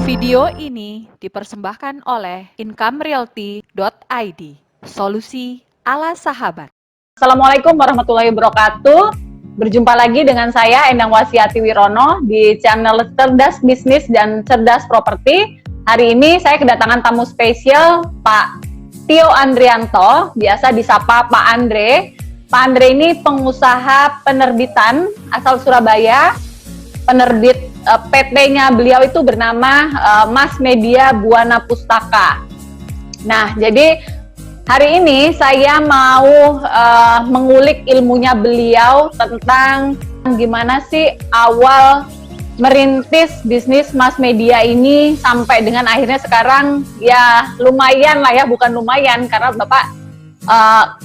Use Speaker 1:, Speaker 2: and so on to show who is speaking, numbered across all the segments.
Speaker 1: Video ini dipersembahkan oleh incomerealty.id, solusi ala sahabat.
Speaker 2: Assalamualaikum warahmatullahi wabarakatuh. Berjumpa lagi dengan saya Endang Wasiati Wirono di channel Cerdas Bisnis dan Cerdas Properti. Hari ini saya kedatangan tamu spesial Pak Tio Andrianto, biasa disapa Pak Andre. Pak Andre ini pengusaha penerbitan asal Surabaya. Penerbit PT-nya beliau itu bernama Mas Media Buana Pustaka. Nah, jadi hari ini saya mau mengulik ilmunya beliau tentang gimana sih awal merintis bisnis mass media ini sampai dengan akhirnya sekarang ya lumayan lah ya, bukan lumayan karena Bapak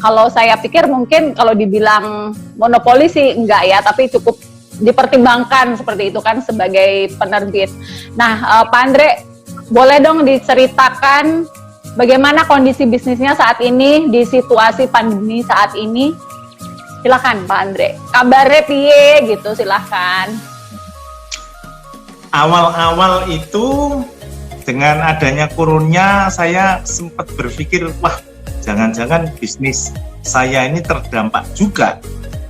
Speaker 2: kalau saya pikir mungkin kalau dibilang monopoli sih enggak ya, tapi cukup dipertimbangkan seperti itu kan sebagai penerbit. Nah, Pak Andre, boleh dong diceritakan bagaimana kondisi bisnisnya saat ini di situasi pandemi saat ini? Silakan Pak Andre. Kabarnya piye gitu, silakan.
Speaker 3: Awal-awal itu dengan adanya corona saya sempat berpikir, wah jangan-jangan bisnis saya ini terdampak juga.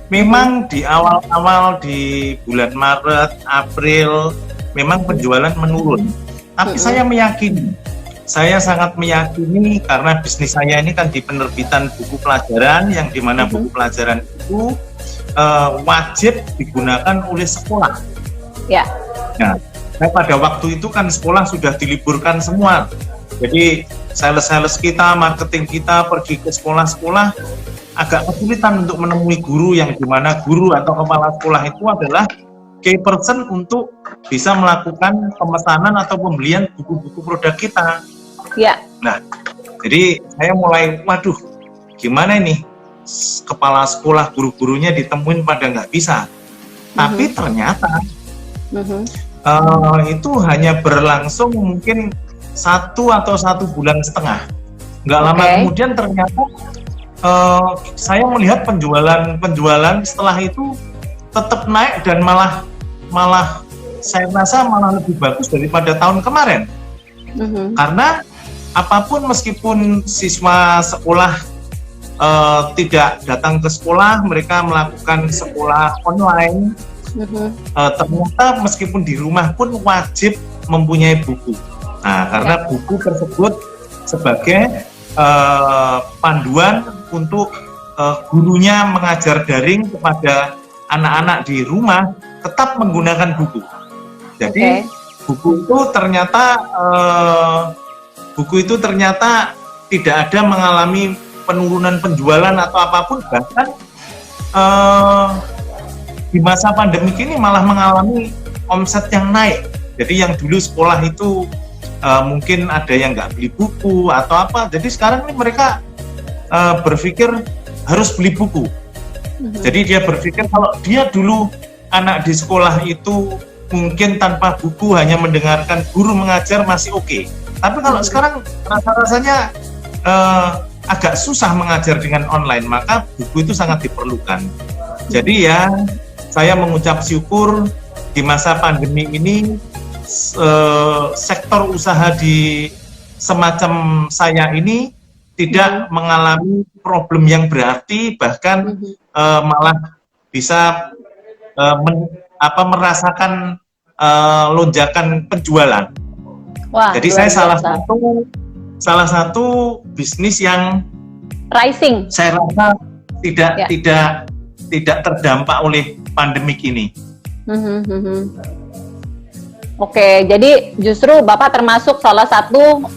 Speaker 3: Memang di awal-awal di bulan Maret, April, memang penjualan menurun. Tapi saya sangat meyakini karena bisnis saya ini kan di penerbitan buku pelajaran, yang dimana buku pelajaran itu wajib digunakan oleh sekolah.
Speaker 2: Ya.
Speaker 3: Nah, pada waktu itu kan sekolah sudah diliburkan semua. Jadi sales-sales kita, marketing kita pergi ke sekolah-sekolah, agak kesulitan untuk menemui guru, yang dimana guru atau kepala sekolah itu adalah key person untuk bisa melakukan pemesanan atau pembelian buku-buku produk kita.
Speaker 2: Ya.
Speaker 3: Nah, jadi saya mulai, waduh, gimana ini? Kepala sekolah, guru-gurunya ditemuin pada nggak bisa. Tapi ternyata itu hanya berlangsung mungkin 1 atau 1,5 bulan. Nggak lama kemudian ternyata saya melihat penjualan setelah itu tetap naik dan malah saya rasa malah lebih bagus daripada tahun kemarin. Karena apapun, meskipun siswa sekolah tidak datang ke sekolah, mereka melakukan sekolah online, ternyata meskipun di rumah pun wajib mempunyai buku. Nah, karena buku tersebut sebagai panduan untuk gurunya mengajar daring kepada anak-anak di rumah tetap menggunakan buku. Jadi buku itu ternyata tidak ada mengalami penurunan penjualan atau apapun, bahkan di masa pandemi ini malah mengalami omset yang naik. Jadi yang dulu sekolah itu mungkin ada yang nggak beli buku atau apa, jadi sekarang ini mereka berpikir harus beli buku. Jadi dia berpikir kalau dia dulu anak di sekolah itu mungkin tanpa buku hanya mendengarkan guru mengajar masih oke. Tapi kalau sekarang rasanya agak susah mengajar dengan online, maka buku itu sangat diperlukan. Jadi ya saya mengucap syukur di masa pandemi ini sektor usaha di semacam saya ini tidak mengalami problem yang berarti, bahkan malah bisa merasakan lonjakan penjualan.
Speaker 2: Wah,
Speaker 3: jadi saya salah satu bisnis yang
Speaker 2: rising.
Speaker 3: Saya rasa tidak terdampak oleh pandemik ini.
Speaker 2: Oke, jadi justru Bapak termasuk salah satu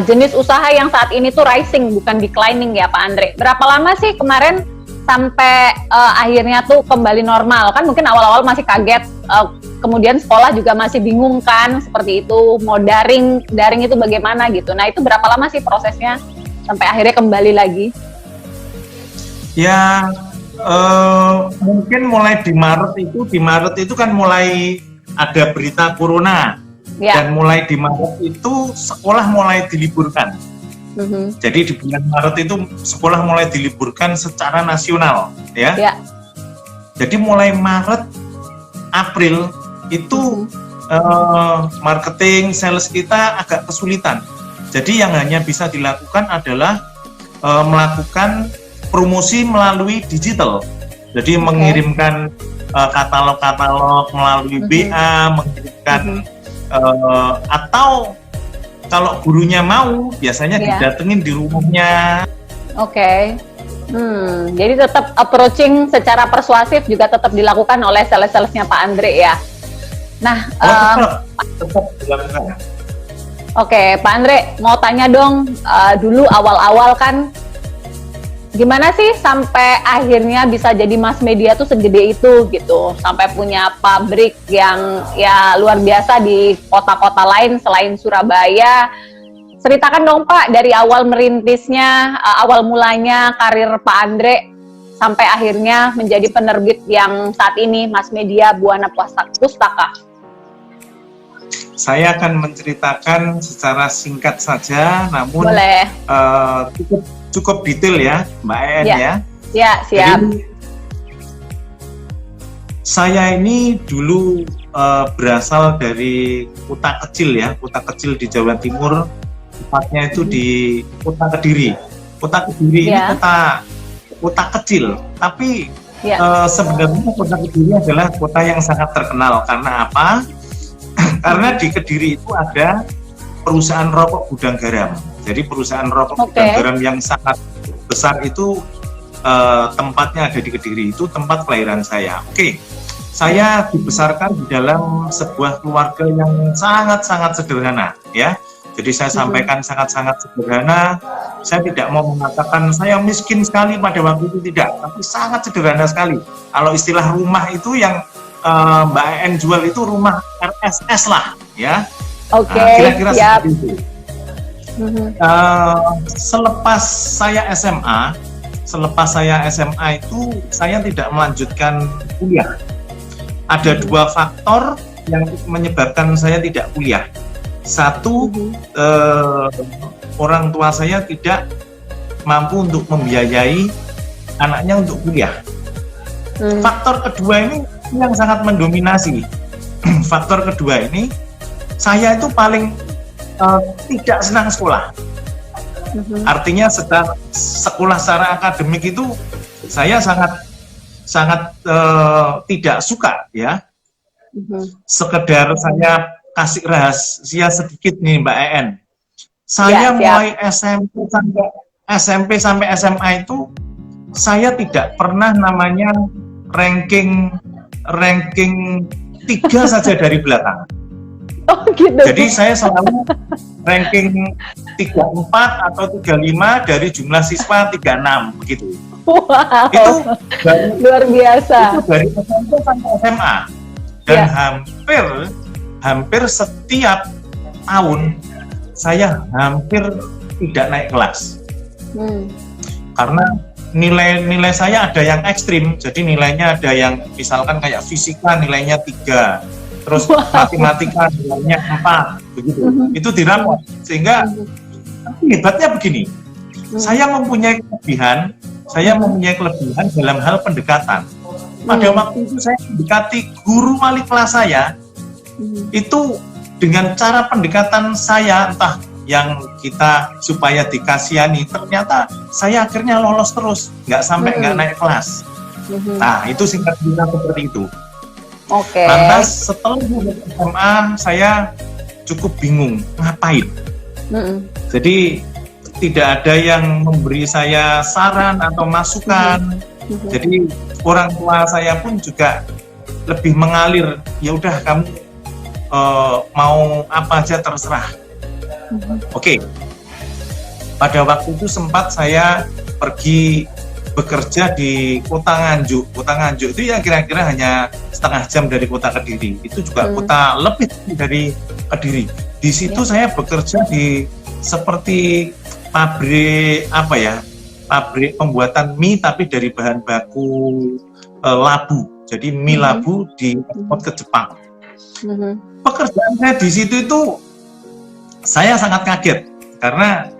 Speaker 2: jenis usaha yang saat ini tuh rising, bukan declining ya Pak Andre. Berapa lama sih kemarin sampai akhirnya tuh kembali normal? Kan mungkin awal-awal masih kaget, kemudian sekolah juga masih bingung kan, seperti itu, mau daring itu bagaimana gitu. Nah itu berapa lama sih prosesnya sampai akhirnya kembali lagi?
Speaker 3: Ya, mungkin mulai di Maret itu kan mulai ada berita corona, dan mulai di Maret itu sekolah mulai diliburkan. Jadi di bulan Maret itu sekolah mulai diliburkan secara nasional, ya. Jadi mulai Maret, April itu marketing, sales kita agak kesulitan. Jadi yang hanya bisa dilakukan adalah melakukan promosi melalui digital. Jadi mengirimkan katalog-katalog melalui BA, mengirimkan atau kalau gurunya mau biasanya didatengin di rumahnya.
Speaker 2: Jadi tetap approaching secara persuasif juga tetap dilakukan oleh sales-salesnya Pak Andre ya. Nah,
Speaker 3: tetap dilakukan.
Speaker 2: Oke, Pak Andre, mau tanya dong, dulu awal-awal kan, gimana sih sampai akhirnya bisa jadi mass media tuh segede itu gitu, sampai punya pabrik yang ya luar biasa di kota-kota lain selain Surabaya. Ceritakan dong Pak, dari awal merintisnya, awal mulanya karir Pak Andre, sampai akhirnya menjadi penerbit yang saat ini Mass Media Buana Pustaka.
Speaker 3: Saya akan menceritakan secara singkat saja, namun cukup detail ya, Mbak En ya.
Speaker 2: Ya, siap.
Speaker 3: Jadi, saya ini dulu berasal dari kota kecil ya, kota kecil di Jawa Timur, tepatnya itu di Kota Kediri. Kota Kediri ini kota kecil, tapi sebenarnya Kota Kediri adalah kota yang sangat terkenal. Karena apa? Karena di Kediri itu ada perusahaan rokok gudang garam. Jadi perusahaan rokok gudang garam yang sangat besar itu tempatnya ada di Kediri. Itu tempat kelahiran saya. Saya dibesarkan di dalam sebuah keluarga yang sangat-sangat sederhana ya. Jadi saya sampaikan sangat-sangat sederhana. Saya tidak mau mengatakan saya miskin sekali pada waktu itu, tidak, tapi sangat sederhana sekali. Kalau istilah rumah itu yang Mbak En jual itu rumah RSS lah ya. Kira-kira seperti itu. Selepas saya SMA itu saya tidak melanjutkan kuliah. Ada dua faktor yang menyebabkan saya tidak kuliah. Satu, orang tua saya tidak mampu untuk membiayai anaknya untuk kuliah. Faktor kedua ini yang sangat mendominasi. Faktor kedua ini, saya itu paling tidak senang sekolah. Artinya sekolah secara akademik itu saya sangat tidak suka ya. Sekedar saya kasih rahasia sedikit nih Mbak En. Saya mulai SMP sampai SMA itu saya tidak pernah namanya ranking 3 saja dari belakang.
Speaker 2: Gitu.
Speaker 3: Jadi saya selalu ranking 34 atau 35 dari jumlah siswa 36 begitu.
Speaker 2: Wow.
Speaker 3: Itu
Speaker 2: luar biasa.
Speaker 3: Itu dari SMP sampai SMA. Dan hampir setiap tahun saya hampir tidak naik kelas. Karena nilai saya ada yang ekstrim, jadi nilainya ada yang misalkan kayak fisika nilainya 3, terus matematika nilainya 4, begitu. Itu dirapot, sehingga hebatnya begini, saya mempunyai kelebihan dalam hal pendekatan. Pada waktu itu saya mendekati guru wali kelas saya, itu dengan cara pendekatan saya, entah yang kita supaya dikasihani, ternyata saya akhirnya lolos terus, nggak sampai nggak naik kelas. Nah, itu singkat cerita seperti itu. Lantas setelah SMA saya cukup bingung ngapain. Jadi tidak ada yang memberi saya saran atau masukan. Jadi orang tua saya pun juga lebih mengalir, ya udah kamu mau apa aja terserah. Pada waktu itu sempat saya pergi bekerja di Kota Nganjuk. Kota Nganjuk itu ya kira-kira hanya setengah jam dari Kota Kediri. Itu juga kota lebih dari Kediri. Di situ saya bekerja di seperti pabrik pabrik pembuatan mie tapi dari bahan baku labu. Jadi mie labu diekspor ke Jepang. Pekerjaan saya di situ itu saya sangat kaget karena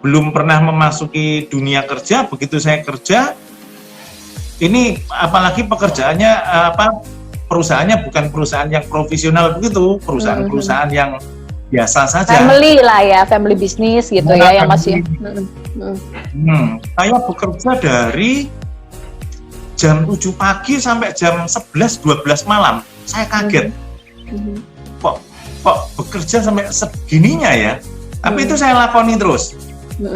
Speaker 3: belum pernah memasuki dunia kerja. Begitu saya kerja ini apalagi pekerjaannya perusahaannya bukan perusahaan yang profesional begitu, perusahaan-perusahaan yang biasa saja.
Speaker 2: Family lah ya, family business gitu ya, yang masih.
Speaker 3: Saya bekerja dari jam 7 pagi sampai jam 11-12 malam. Saya kaget. Kok bekerja sampai segininya ya? Tapi itu saya lakoni terus.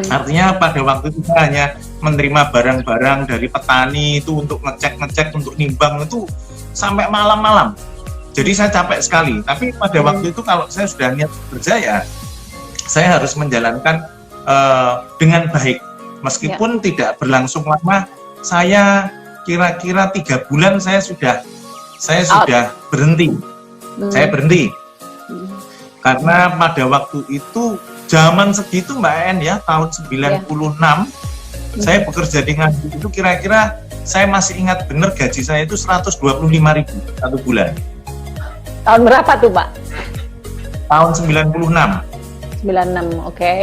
Speaker 3: Artinya pada waktu itu saya hanya menerima barang-barang dari petani itu untuk ngecek, untuk nimbang itu sampai malam-malam. Jadi saya capek sekali. Tapi pada waktu itu kalau saya sudah niat bekerja ya, saya harus menjalankan dengan baik. Meskipun tidak berlangsung lama, saya kira-kira 3 bulan saya sudah berhenti. Saya berhenti. Karena pada waktu itu zaman segitu Mbak En ya, tahun 96, saya bekerja di Nganjuk itu kira-kira saya masih ingat benar gaji saya itu 125.000 satu bulan.
Speaker 2: Tahun berapa tuh Pak?
Speaker 3: Tahun 96.
Speaker 2: 96, oke.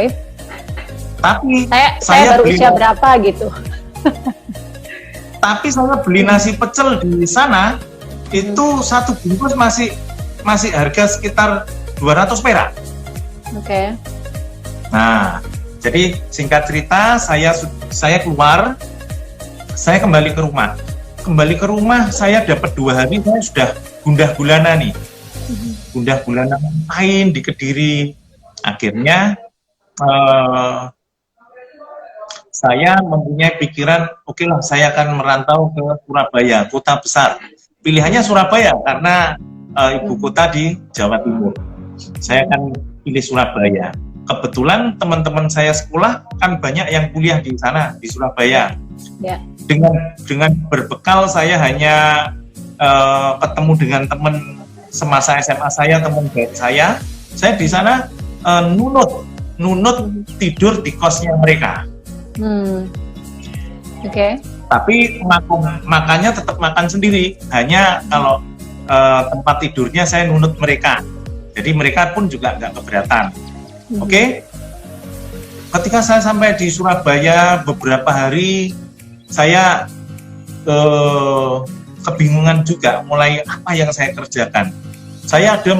Speaker 3: Tapi
Speaker 2: saya baru usia berapa gitu.
Speaker 3: Tapi saya beli nasi pecel di sana itu satu bungkus masih harga sekitar 200 perak.
Speaker 2: Oke.
Speaker 3: Nah, jadi singkat cerita saya keluar, saya kembali ke rumah. Kembali ke rumah saya dapat 2 hari saya sudah gundah gulana nih. Gundah gulana main di Kediri. Akhirnya saya mempunyai pikiran, oke lah saya akan merantau ke Surabaya, kota besar. Pilihannya Surabaya karena ibu kota di Jawa Timur. Saya akan pilih Surabaya. Kebetulan teman-teman saya sekolah kan banyak yang kuliah di sana di Surabaya.
Speaker 2: Ya.
Speaker 3: Dengan berbekal saya hanya ketemu dengan teman semasa SMA saya, teman baik saya di sana nunut tidur di kosnya mereka.
Speaker 2: Oke.
Speaker 3: Tapi makannya tetap makan sendiri. Hanya kalau tempat tidurnya saya nunut mereka. Jadi mereka pun juga nggak keberatan. Oke. Ketika saya sampai di Surabaya beberapa hari, saya kebingungan juga mulai apa yang saya kerjakan. Saya ada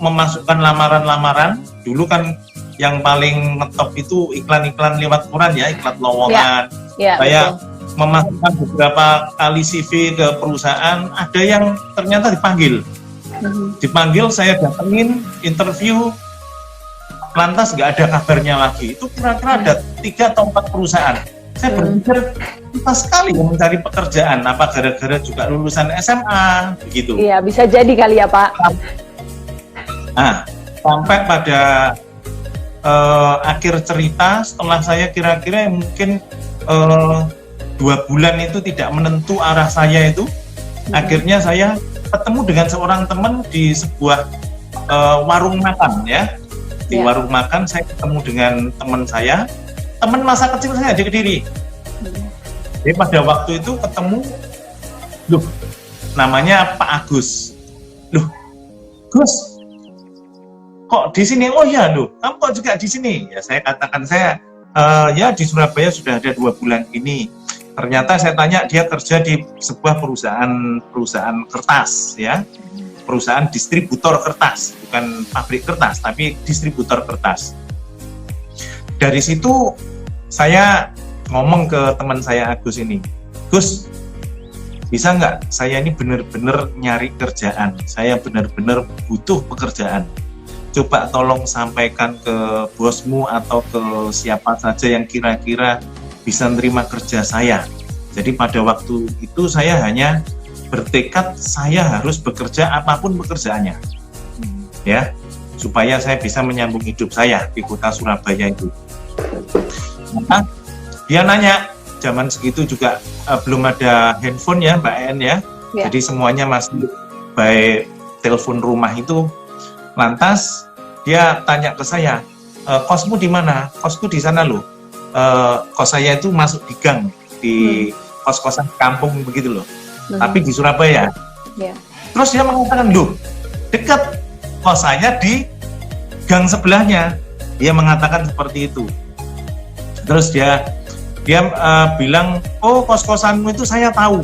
Speaker 3: memasukkan lamaran-lamaran. Dulu kan yang paling ngetop itu iklan-iklan lewat koran ya, iklan lowongan. Saya memasukkan beberapa kali CV ke perusahaan, ada yang ternyata dipanggil. Dipanggil, saya datengin, interview, lantas nggak ada kabarnya lagi. Itu kira-kira ada 3 atau 4 perusahaan. Saya berpikir, susah sekali mencari pekerjaan, apa gara-gara juga lulusan SMA, begitu.
Speaker 2: Iya, bisa jadi kali ya Pak.
Speaker 3: Nah, sampai pada akhir cerita, setelah saya kira-kira mungkin 2 bulan itu tidak menentu arah saya itu, akhirnya saya ketemu dengan seorang teman di sebuah warung makan ya. Di warung makan saya ketemu dengan teman saya, teman masa kecil saya di Kediri. Jadi pada waktu itu ketemu, loh, namanya Pak Agus. Loh, Gus, kok di sini? Oh iya, loh, kamu kok juga di sini? Ya saya katakan ya di Surabaya sudah ada 2 bulan ini. Ternyata saya tanya, dia kerja di sebuah perusahaan kertas ya, perusahaan distributor kertas, bukan pabrik kertas tapi distributor kertas. Dari situ saya ngomong ke teman saya Agus ini, Gus, bisa nggak saya ini benar-benar nyari kerjaan, saya benar-benar butuh pekerjaan, coba tolong sampaikan ke bosmu atau ke siapa saja yang kira-kira bisa nerima kerja saya. Jadi pada waktu itu saya hanya bertekad saya harus bekerja apapun pekerjaannya, ya, supaya saya bisa menyambung hidup saya di kota Surabaya itu. Maka dia nanya, zaman segitu juga belum ada handphone ya Mbak En ya, jadi semuanya masih by telepon rumah itu. Lantas dia tanya ke saya, kosmu di mana? Kosku di sana loh. Kos saya itu masuk di gang, di kos-kosan kampung begitu loh. Tapi di Surabaya. Terus dia mengatakan, loh, dekat kos saya di gang sebelahnya. Dia mengatakan seperti itu. Terus dia bilang, oh kos-kosanmu itu saya tahu.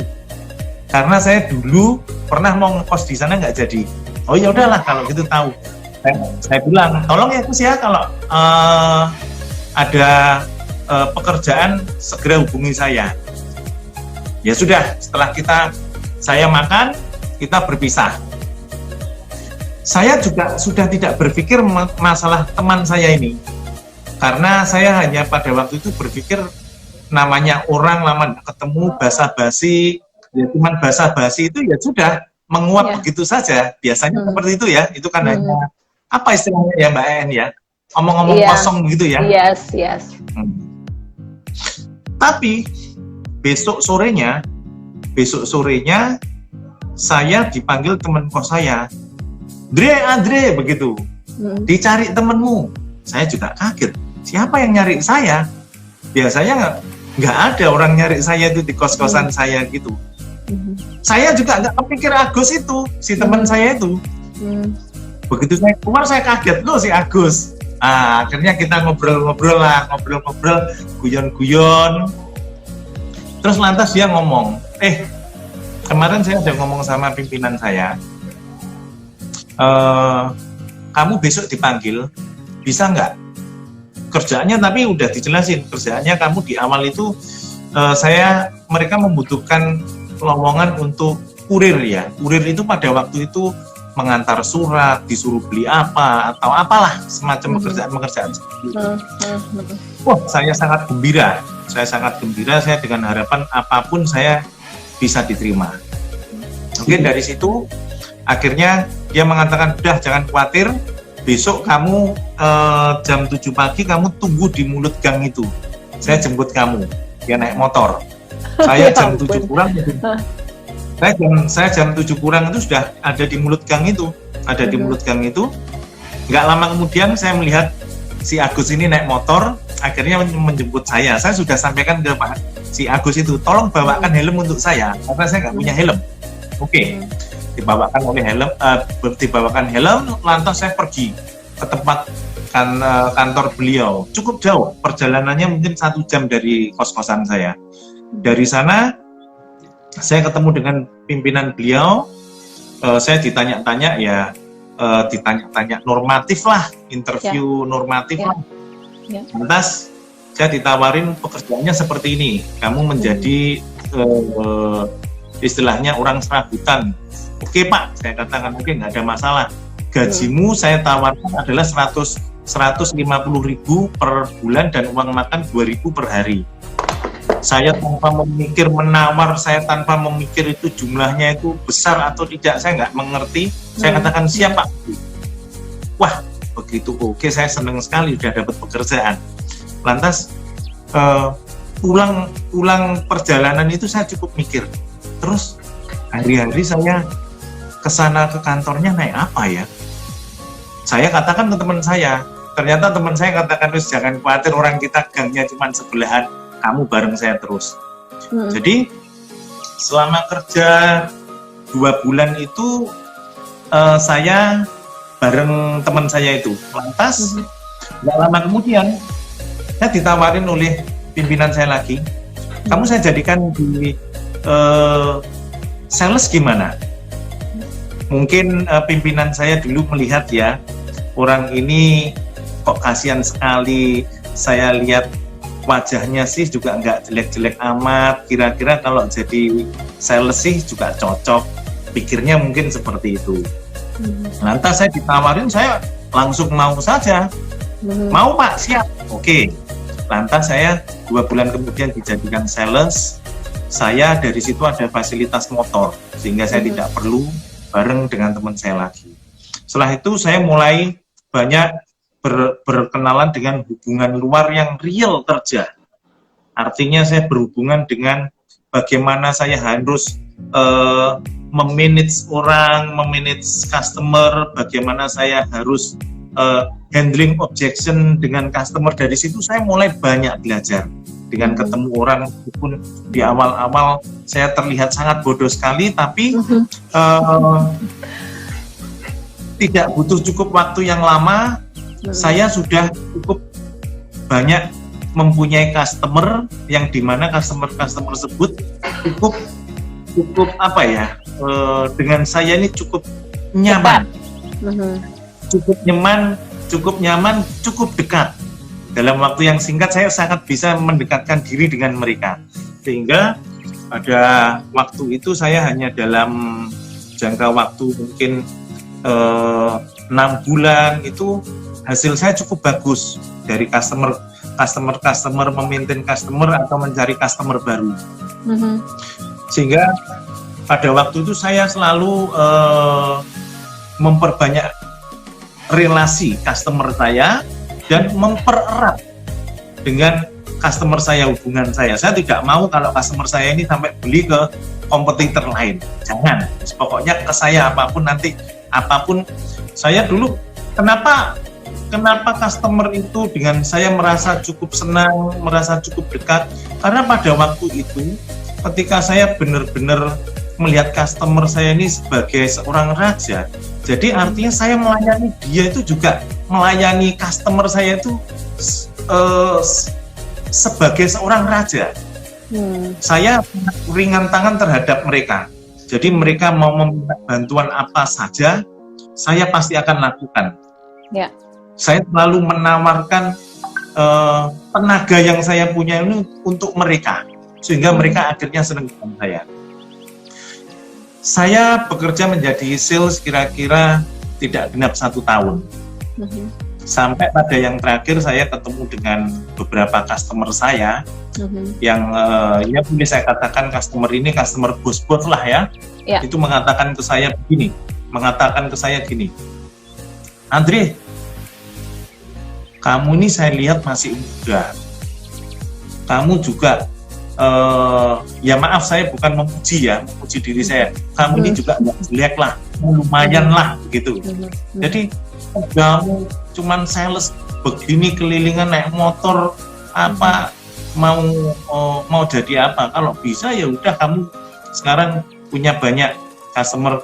Speaker 3: Karena saya dulu pernah mau ngekos di sana nggak jadi. Oh ya udahlah kalau gitu tahu. Saya bilang tolong ya Gus ya kalau ada pekerjaan segera hubungi saya. Ya sudah, setelah saya makan, kita berpisah. Saya juga sudah tidak berpikir masalah teman saya ini, karena saya hanya pada waktu itu berpikir namanya orang lama ketemu basa-basi, ya cuman basa-basi itu ya sudah menguap begitu saja. Biasanya seperti itu ya, itu kan hanya apa istilahnya ya Mbak En ya, omong-omong kosong begitu ya.
Speaker 2: Yes.
Speaker 3: Tapi besok sorenya saya dipanggil teman kos saya, Andre begitu, dicari temenmu. Saya juga kaget, siapa yang nyari saya? Biasanya nggak ada orang nyari saya itu di kos-kosan saya gitu. Saya juga nggak kepikir Agus itu, si teman saya itu. Begitu saya keluar saya kaget, loh si Agus. Akhirnya kita ngobrol-ngobrol, guyon-guyon. Terus lantas dia ngomong, kemarin saya udah ngomong sama pimpinan saya, kamu besok dipanggil, bisa nggak? Kerjaannya tapi udah dijelasin, kerjaannya kamu di awal itu mereka membutuhkan lowongan untuk kurir ya. Kurir itu pada waktu itu mengantar surat, disuruh beli apa atau apalah semacam pekerjaan-pekerjaan seperti itu. Wah, saya sangat gembira. Saya dengan harapan apapun saya bisa diterima. Mungkin dari situ akhirnya dia mengatakan, udah jangan khawatir, besok kamu jam 7 pagi kamu tunggu di mulut gang itu. Saya jemput kamu. Dia naik motor. Saya jam 7 kurang. Saya jam 7 kurang itu sudah ada di mulut gang itu. Nggak lama kemudian saya melihat si Agus ini naik motor, akhirnya menjemput saya. Saya sudah sampaikan ke Pak si Agus itu, tolong bawakan helm untuk saya, karena saya nggak punya helm. Oke. Dibawakan helm, lantas saya pergi ke tempat kantor beliau. Cukup jauh, perjalanannya mungkin 1 jam dari kos-kosan saya. Dari sana saya ketemu dengan pimpinan beliau, saya ditanya-tanya ya, ditanya-tanya normatif lah, interview normatif lah. Lantas saya ditawarin pekerjaannya seperti ini, kamu menjadi istilahnya orang serabutan. Oke Pak, saya katakan oke, nggak ada masalah. Gajimu saya tawarkan adalah 150.000 per bulan dan uang makan 2.000 per hari. Saya tanpa tanpa memikir itu jumlahnya itu besar atau tidak, saya nggak mengerti. Saya katakan siap Pak. Wah, begitu oke, saya senang sekali sudah dapat pekerjaan. Lantas pulang perjalanan itu saya cukup mikir. Terus hari-hari saya kesana ke kantornya naik apa ya? Saya katakan ke teman saya. Ternyata teman saya katakan, terus jangan khawatir, orang kita gangnya cuma sebelahan, kamu bareng saya terus. Jadi selama kerja 2 bulan itu saya bareng teman saya itu. Lantas nggak lama kemudian saya ditawarin oleh pimpinan saya lagi, kamu saya jadikan di sales gimana? Mungkin pimpinan saya dulu melihat ya, orang ini kok kasihan sekali, saya lihat wajahnya sih juga nggak jelek-jelek amat, kira-kira kalau jadi sales sih juga cocok, pikirnya mungkin seperti itu. Lantas saya ditawarin, saya langsung mau saja. Mau Pak, siap, oke. Lantas saya 2 bulan kemudian dijadikan sales. Saya dari situ ada fasilitas motor, sehingga saya tidak perlu bareng dengan teman saya lagi. Setelah itu saya mulai banyak berkenalan dengan hubungan luar yang real kerja. Artinya saya berhubungan dengan bagaimana saya harus memanage orang, memanage customer, bagaimana saya harus handling objection dengan customer. Dari situ saya mulai banyak belajar. Dengan ketemu orang, meskipun di awal-awal saya terlihat sangat bodoh sekali, tapi tidak butuh cukup waktu yang lama, saya sudah cukup banyak mempunyai customer, yang dimana customer tersebut cukup cukup apa ya, dengan saya ini cukup nyaman, cukup nyaman, cukup dekat. Dalam waktu yang singkat saya sangat bisa mendekatkan diri dengan mereka, sehingga pada waktu itu saya hanya dalam jangka waktu mungkin 6 bulan itu hasil saya cukup bagus dari customer memaintain customer atau mencari customer baru. Sehingga pada waktu itu saya selalu memperbanyak relasi customer saya dan mempererat dengan customer saya, hubungan saya. Saya tidak mau kalau customer saya ini sampai beli ke kompetitor lain. Jangan. Pokoknya ke saya apapun saya dulu kenapa customer itu dengan saya merasa cukup senang, merasa cukup dekat, karena pada waktu itu ketika saya benar-benar melihat customer saya ini sebagai seorang raja, jadi artinya saya melayani dia itu juga melayani customer saya itu sebagai seorang raja. Saya ringan tangan terhadap mereka, jadi mereka mau meminta bantuan apa saja saya pasti akan lakukan. Saya selalu menawarkan tenaga yang saya punya ini untuk mereka, sehingga mereka akhirnya senang dengan saya. Saya bekerja menjadi sales kira-kira tidak genap 1 tahun. Sampai pada yang terakhir saya ketemu dengan beberapa customer saya yang ya boleh saya katakan customer ini customer bos-bos lah ya. Itu mengatakan ke saya gini, Andre, kamu ini saya lihat masih muda, kamu juga ya maaf saya bukan memuji diri saya, kamu ini juga nggak jelek lah, lumayan lah begitu. Jadi kamu cuman sales begini kelilingan naik motor apa mau jadi apa? Kalau bisa ya udah kamu sekarang punya banyak customer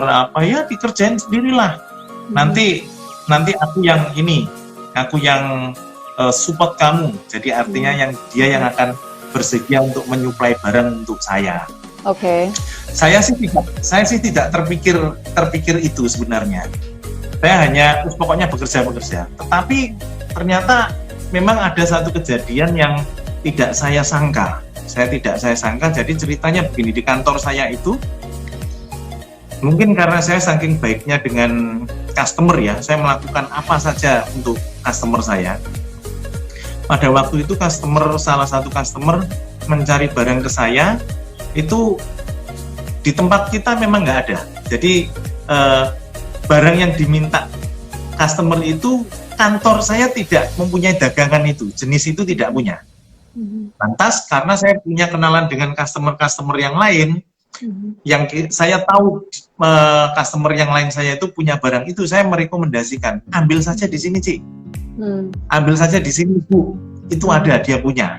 Speaker 3: apa ya dikerjain sendirilah. Nanti aku yang support kamu. Jadi artinya dia yang akan bersedia untuk menyuplai barang untuk saya. Saya sih tidak terpikir itu sebenarnya. Saya hanya pokoknya bekerja. Tetapi ternyata memang ada satu kejadian yang tidak saya sangka. Jadi ceritanya begini, di kantor saya itu mungkin karena saya saking baiknya dengan customer ya, saya melakukan apa saja untuk customer saya. Pada waktu itu salah satu customer mencari barang ke saya, itu di tempat kita memang nggak ada. Jadi barang yang diminta customer itu kantor saya tidak mempunyai dagangan itu, jenis itu tidak punya. Lantas karena saya punya kenalan dengan customer yang lain, yang saya tahu customer yang lain saya itu punya barang itu, saya merekomendasikan ambil saja di sini Ci, ambil saja di sini Bu, itu ada dia punya.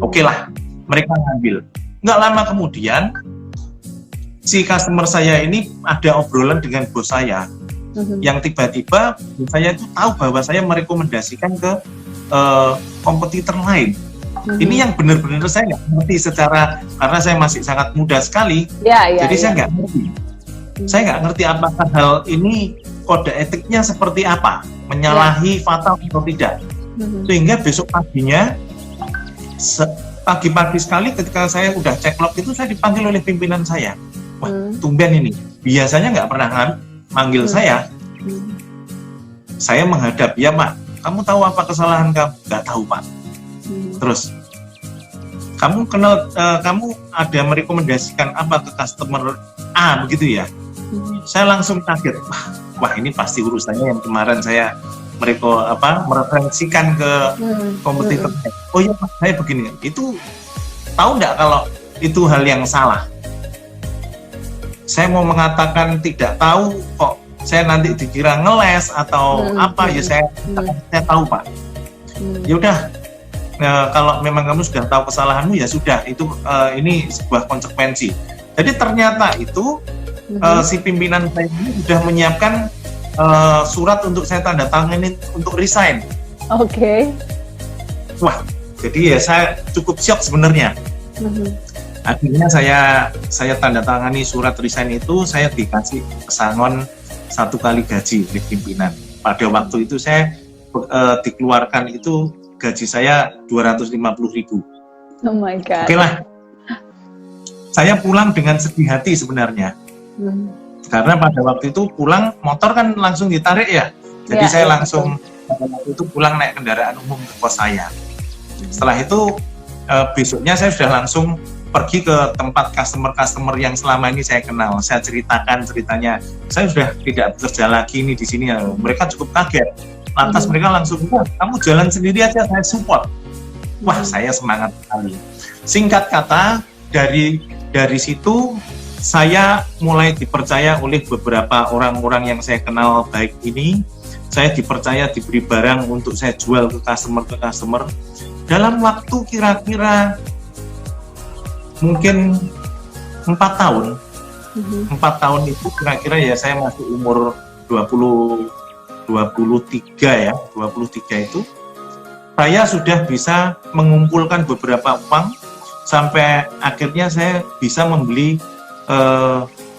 Speaker 3: Oke lah, mereka ngambil. Nggak lama kemudian si customer saya ini ada obrolan dengan bos saya, yang tiba-tiba saya itu tahu bahwa saya merekomendasikan ke kompetitor lain. Ini yang benar-benar saya nggak ngerti karena saya masih sangat muda sekali, jadi saya nggak ngerti. Saya nggak ngerti apakah hal ini kode etiknya seperti apa, menyalahi fatal atau tidak. Sehingga besok paginya, pagi-pagi sekali ketika saya udah cek log itu, saya dipanggil oleh pimpinan saya. Wah, tumben ini. Biasanya nggak pernah manggil saya. Saya menghadap, ya Pak, kamu tahu apa kesalahan kamu? Nggak tahu Pak. Terus, kamu ada merekomendasikan apa ke customer A begitu ya? Saya langsung kaget. Wah, ini pasti urusannya yang kemarin saya mereferensikan ke kompetitor. Oh iya Pak, saya begini. Itu tahu nggak kalau itu hal yang salah? Saya mau mengatakan tidak tahu kok, saya nanti dikira ngeles atau apa ya, saya tahu Pak. Ya udah, kalau memang kamu sudah tahu kesalahanmu ya sudah, itu ini sebuah konsekuensi. Jadi ternyata itu si pimpinan saya ini sudah menyiapkan surat untuk saya tanda tangani untuk resign. Wah, jadi ya saya cukup shock sebenarnya. Akhirnya saya tanda tangani surat resign itu, saya dikasih pesangon 1 kali gaji oleh pimpinan. Pada waktu itu saya dikeluarkan itu gaji saya 250.000.
Speaker 2: Oh my God.
Speaker 3: Oke lah, saya pulang dengan sedih hati sebenarnya. Karena pada waktu itu pulang, motor kan langsung ditarik ya. Jadi saya langsung pada waktu itu pulang naik kendaraan umum ke kos saya. Setelah itu besoknya saya sudah langsung pergi ke tempat customer yang selama ini saya kenal. Saya ceritakan ceritanya, saya sudah tidak bekerja lagi ini di sini. Mereka cukup kaget. Lantas mereka langsung, wah, kamu jalan sendiri aja, saya support. Wah, saya semangat sekali. Singkat kata, dari situ saya mulai dipercaya oleh beberapa orang-orang yang saya kenal baik ini. Saya dipercaya diberi barang untuk saya jual ke customer. Dalam waktu kira-kira mungkin 4 tahun. 4 tahun itu kira-kira ya saya masih umur 23 itu saya sudah bisa mengumpulkan beberapa uang sampai akhirnya saya bisa membeli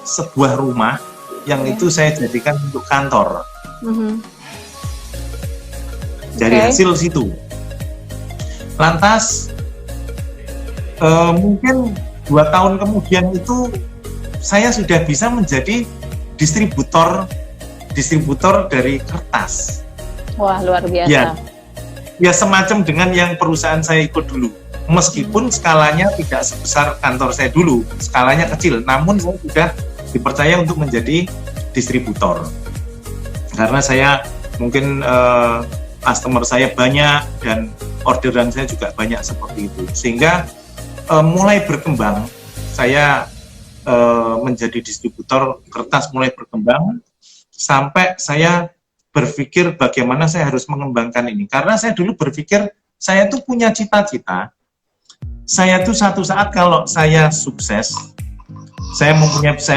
Speaker 3: sebuah rumah yang itu saya jadikan untuk kantor. Dari hasil situ. Lantas mungkin 2 tahun kemudian itu saya sudah bisa menjadi distributor dari kertas.
Speaker 2: Wah, luar biasa.
Speaker 3: Ya semacam dengan yang perusahaan saya ikut dulu. Meskipun skalanya tidak sebesar kantor saya dulu, skalanya kecil, namun saya sudah dipercaya untuk menjadi distributor. Karena saya mungkin customer saya banyak dan orderan saya juga banyak seperti itu. Sehingga mulai berkembang, saya menjadi distributor kertas mulai berkembang sampai saya berpikir bagaimana saya harus mengembangkan ini. Karena saya dulu berpikir saya tuh punya cita-cita. Saya tuh satu saat kalau saya sukses, saya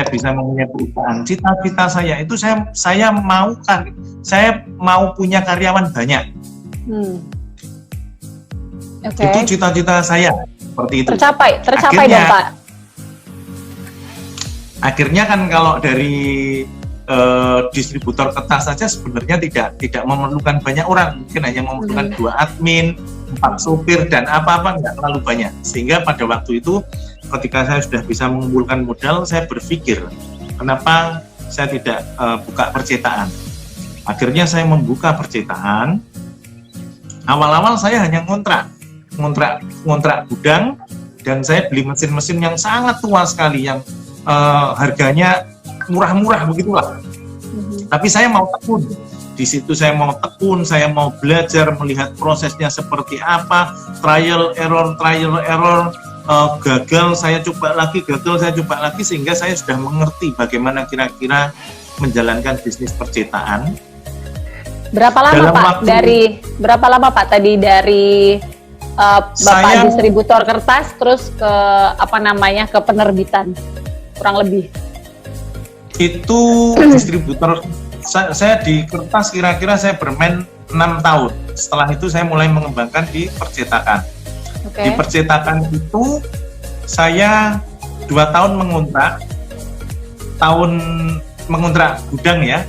Speaker 3: bisa mempunyai perusahaan. Cita-cita saya itu saya mau punya karyawan banyak. Itu cita-cita saya seperti itu. Tercapai
Speaker 2: dong, Pak.
Speaker 3: Akhirnya kan kalau dari distributor kertas saja sebenarnya tidak memerlukan banyak orang, mungkin hanya memerlukan 2 admin, 4 sopir dan apa-apa nggak terlalu banyak. Sehingga pada waktu itu ketika saya sudah bisa mengumpulkan modal, saya berpikir kenapa saya tidak buka percetakan. Akhirnya saya membuka percetakan. Awal-awal saya hanya ngontrak gudang, dan saya beli mesin-mesin yang sangat tua sekali yang harganya murah-murah begitulah. Tapi saya mau tekun. Di situ saya mau tekun, saya mau belajar melihat prosesnya seperti apa, trial error, gagal saya coba lagi, sehingga saya sudah mengerti bagaimana kira-kira menjalankan bisnis percetakan.
Speaker 2: Berapa lama Pak tadi dari Bapak distributor kertas terus ke ke penerbitan kurang lebih?
Speaker 3: Itu distributor saya di kertas kira-kira saya bermain 6 tahun. Setelah itu saya mulai mengembangkan di percetakan. Di percetakan itu saya 2 tahun mengontrak gudang ya.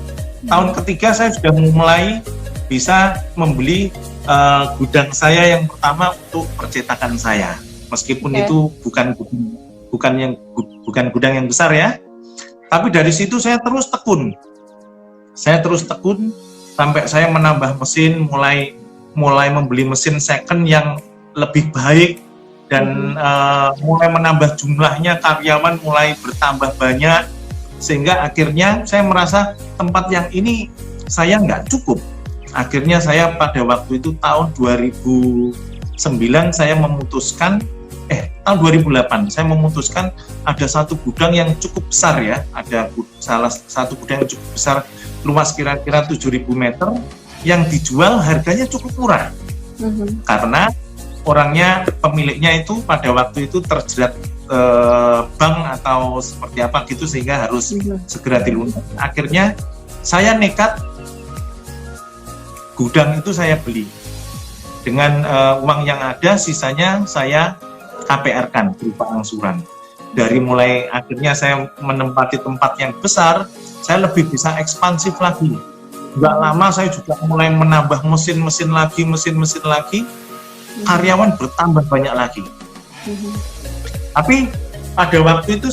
Speaker 3: Tahun ketiga saya sudah mulai bisa membeli gudang saya yang pertama untuk percetakan saya. Meskipun itu bukan gudang yang besar ya. Tapi dari situ saya terus tekun sampai saya menambah mesin, mulai membeli mesin second yang lebih baik dan mulai menambah jumlahnya, karyawan mulai bertambah banyak, sehingga akhirnya saya merasa tempat yang ini saya nggak cukup. Akhirnya saya pada waktu itu tahun 2009 saya memutuskan tahun 2008 saya memutuskan ada satu gudang yang cukup besar ya, ada salah satu gudang yang cukup besar, luas kira-kira 7.000 meter, yang dijual harganya cukup murah. Karena pemiliknya itu pada waktu itu terjerat bank atau seperti apa gitu, sehingga harus segera dilunasi. Akhirnya saya nekat, gudang itu saya beli dengan uang yang ada, sisanya saya KPR-kan berupa angsuran. Dari mulai akhirnya saya menempati tempat yang besar, saya lebih bisa ekspansif lagi. Nggak lama saya juga mulai menambah mesin-mesin lagi, karyawan bertambah banyak lagi. Tapi pada waktu itu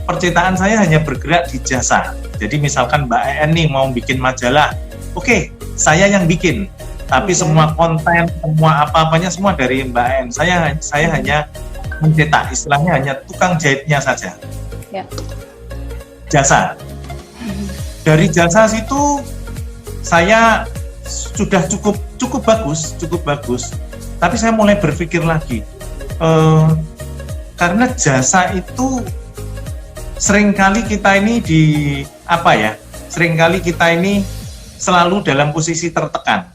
Speaker 3: percetakan saya hanya bergerak di jasa. Jadi misalkan Mbak En nih mau bikin majalah, oke, saya yang bikin. Tapi semua konten, semua apa-apanya semua dari Mbak En. Saya hanya mencetak, istilahnya hanya tukang jahitnya saja.
Speaker 2: Ya.
Speaker 3: Jasa. Dari jasa situ saya sudah cukup bagus. Tapi saya mulai berpikir lagi, karena jasa itu seringkali kita ini seringkali kita ini selalu dalam posisi tertekan.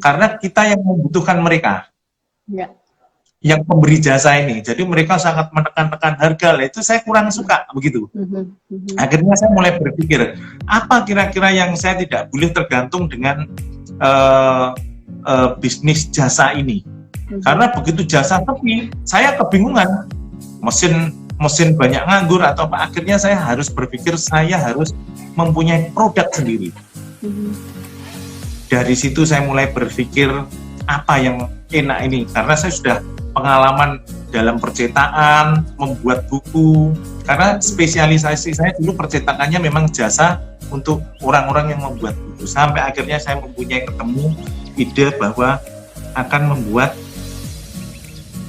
Speaker 3: Karena kita yang membutuhkan mereka.
Speaker 2: Ya.
Speaker 3: Yang pemberi jasa ini, jadi mereka sangat menekan-tekan harga, itu saya kurang suka begitu. Akhirnya saya mulai berpikir, apa kira-kira yang saya tidak boleh tergantung dengan bisnis jasa ini. Karena begitu jasa sepi, saya kebingungan, mesin banyak nganggur atau apa. Akhirnya saya harus berpikir saya harus mempunyai produk sendiri. Dari situ saya mulai berpikir apa yang enak ini, karena saya sudah pengalaman dalam percetakan, membuat buku, karena spesialisasi saya dulu percetakannya memang jasa untuk orang-orang yang membuat buku. Sampai akhirnya saya mempunyai ide bahwa akan membuat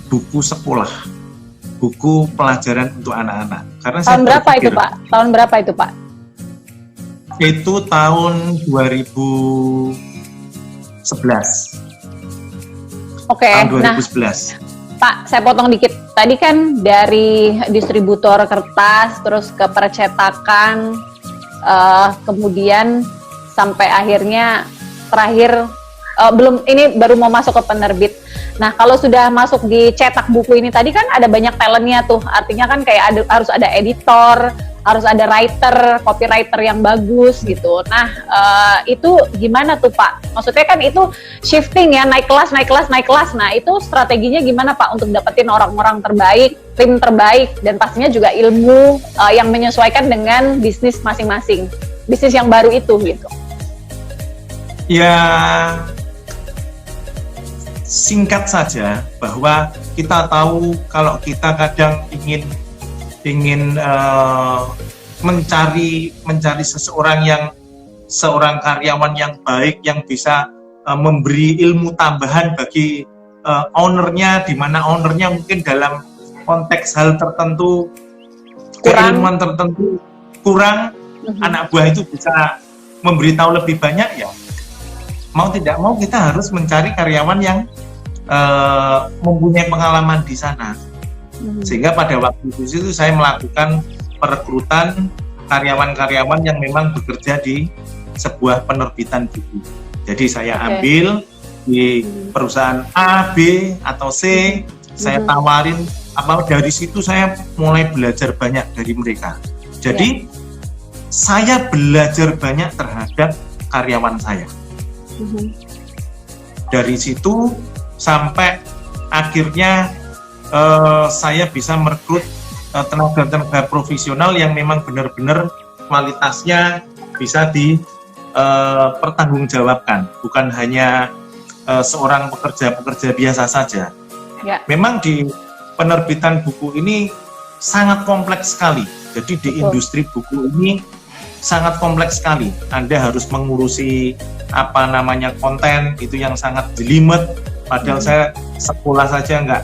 Speaker 3: buku sekolah, buku pelajaran untuk anak-anak. Karena
Speaker 2: tahun berapa itu Pak? Tahun berapa itu Pak?
Speaker 3: Itu tahun 2011.
Speaker 2: Oke,
Speaker 3: tahun 2011.
Speaker 2: Nah, Pak, saya potong dikit. Tadi kan dari distributor kertas, terus ke percetakan, kemudian sampai akhirnya terakhir, ini baru mau masuk ke penerbit. Nah, kalau sudah masuk di cetak buku ini tadi kan ada banyak talentnya tuh. Artinya kan kayak harus ada editor, harus ada copywriter yang bagus gitu. Nah, itu gimana tuh Pak? Maksudnya kan itu shifting ya, naik kelas. Nah, itu strateginya gimana Pak untuk dapetin orang-orang terbaik, tim terbaik, dan pastinya juga ilmu yang menyesuaikan dengan bisnis masing-masing, bisnis yang baru itu gitu.
Speaker 3: Ya, singkat saja bahwa kita tahu kalau kita kadang ingin mencari seorang karyawan yang baik yang bisa memberi ilmu tambahan bagi ownernya, di mana ownernya mungkin dalam konteks hal tertentu, keilmuan tertentu kurang, anak buah itu bisa memberitahu lebih banyak, ya mau tidak mau kita harus mencari karyawan yang mempunyai pengalaman di sana. Sehingga pada waktu itu saya melakukan perekrutan karyawan-karyawan yang memang bekerja di sebuah penerbitan buku. Jadi saya ambil di perusahaan A, B, atau C, saya tawarin, dari situ saya mulai belajar banyak dari mereka. Jadi saya belajar banyak terhadap karyawan saya. Dari situ sampai akhirnya saya bisa merekrut tenaga profesional yang memang benar-benar kualitasnya bisa dipertanggungjawabkan, bukan hanya seorang pekerja biasa saja. Ya. Memang di penerbitan buku ini sangat kompleks sekali. Jadi di industri buku ini sangat kompleks sekali. Anda harus mengurusi konten itu yang sangat jelimet. Padahal saya sekolah saja nggak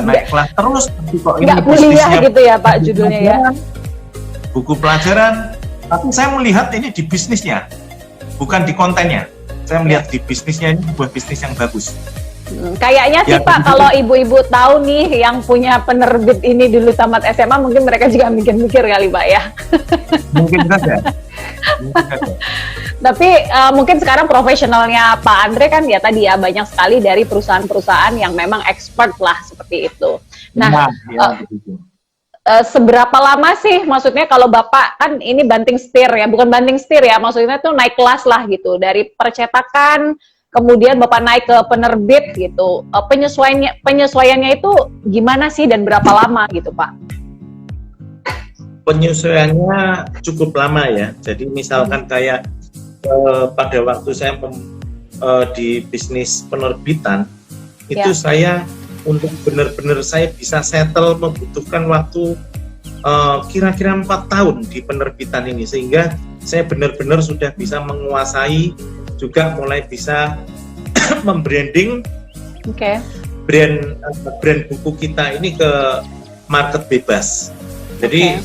Speaker 3: naik kelas terus, kok ini
Speaker 2: kuliah gitu ya Pak judulnya ya.
Speaker 3: Buku pelajaran, tapi saya melihat ini di bisnisnya, bukan di kontennya. Saya melihat di bisnisnya, ini sebuah bisnis yang bagus.
Speaker 2: Kayaknya sih Pak, kalau ibu-ibu tahu nih yang punya penerbit ini dulu tamat SMA, mungkin mereka juga mikir-mikir kali Pak ya.
Speaker 3: Mungkin saja.
Speaker 2: Tapi mungkin sekarang profesionalnya Pak Andre kan ya tadi ya banyak sekali dari perusahaan-perusahaan yang memang expert lah seperti itu. Nah, seberapa lama sih maksudnya kalau Bapak kan ini banting setir ya, bukan banting setir ya, maksudnya tuh naik kelas lah gitu dari percetakan kemudian Bapak naik ke penerbit gitu. Penyesuaiannya itu gimana sih dan berapa lama gitu, Pak?
Speaker 4: Penyesuaiannya cukup lama ya. Jadi misalkan kayak pada waktu saya di bisnis penerbitan, itu saya untuk benar-benar saya bisa settle membutuhkan waktu kira-kira 4 tahun di penerbitan ini, sehingga saya benar-benar sudah bisa menguasai, juga mulai bisa membranding brand buku kita ini ke market bebas. Jadi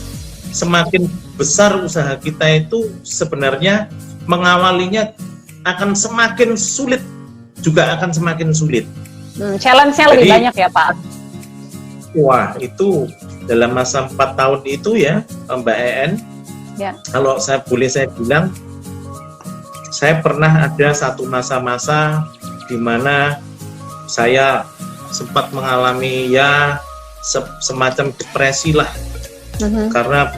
Speaker 4: semakin besar usaha kita itu sebenarnya mengawalinya akan semakin sulit, juga akan semakin sulit.
Speaker 2: Challenge-nya lebih banyak ya, Pak?
Speaker 4: Wah, itu dalam masa 4 tahun itu ya, Mbak En, kalau saya bilang, saya pernah ada satu masa-masa di mana saya sempat mengalami ya semacam depresi lah, karena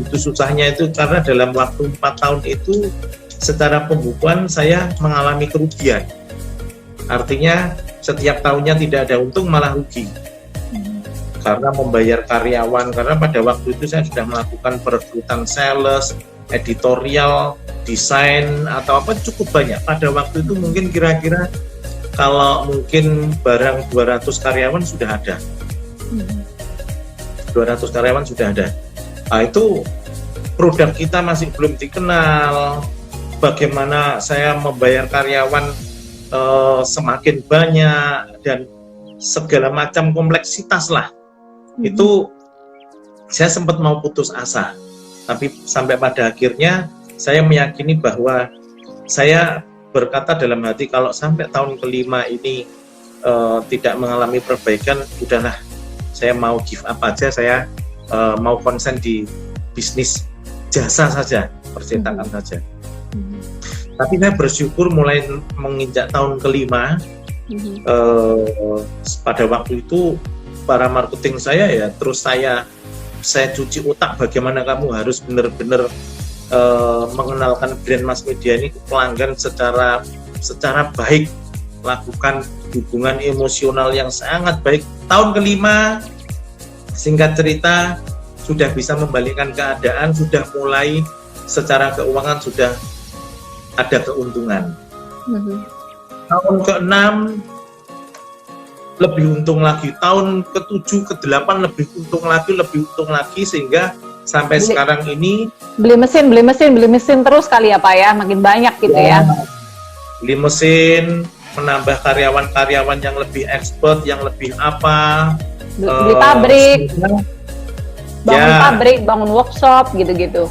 Speaker 4: itu susahnya itu, karena dalam waktu 4 tahun itu secara pembukuan saya mengalami kerugian. Artinya setiap tahunnya tidak ada untung, malah rugi. Karena membayar karyawan, karena pada waktu itu saya sudah melakukan perekrutan sales, editorial, desain, atau apa cukup banyak. Pada waktu itu mungkin kira-kira kalau mungkin barang 200 karyawan sudah ada. 200 karyawan sudah ada. Nah, itu produk kita masih belum dikenal. Bagaimana saya membayar karyawan semakin banyak dan segala macam kompleksitas lah. Itu saya sempat mau putus asa, tapi sampai pada akhirnya saya meyakini bahwa saya berkata dalam hati, kalau sampai tahun kelima ini tidak mengalami perbaikan, udahlah, saya mau give up aja, saya mau konsen di bisnis jasa saja, percetakan saja. Tapi saya bersyukur mulai menginjak tahun kelima, pada waktu itu para marketing saya ya terus saya cuci otak bagaimana kamu harus benar-benar mengenalkan brand mass media ini ke pelanggan secara baik, lakukan hubungan emosional yang sangat baik. Tahun kelima, singkat cerita, sudah bisa membalikkan keadaan, sudah mulai secara keuangan sudah ada keuntungan. Tahun ke-6 lebih untung lagi, tahun ke-7, ke-8 lebih untung lagi, sehingga sampai sekarang ini
Speaker 2: beli mesin terus kali ya Pak ya, makin banyak gitu ya.
Speaker 4: Beli mesin, menambah karyawan-karyawan yang lebih expert, yang lebih apa,
Speaker 2: beli pabrik, bangun pabrik, bangun workshop gitu-gitu.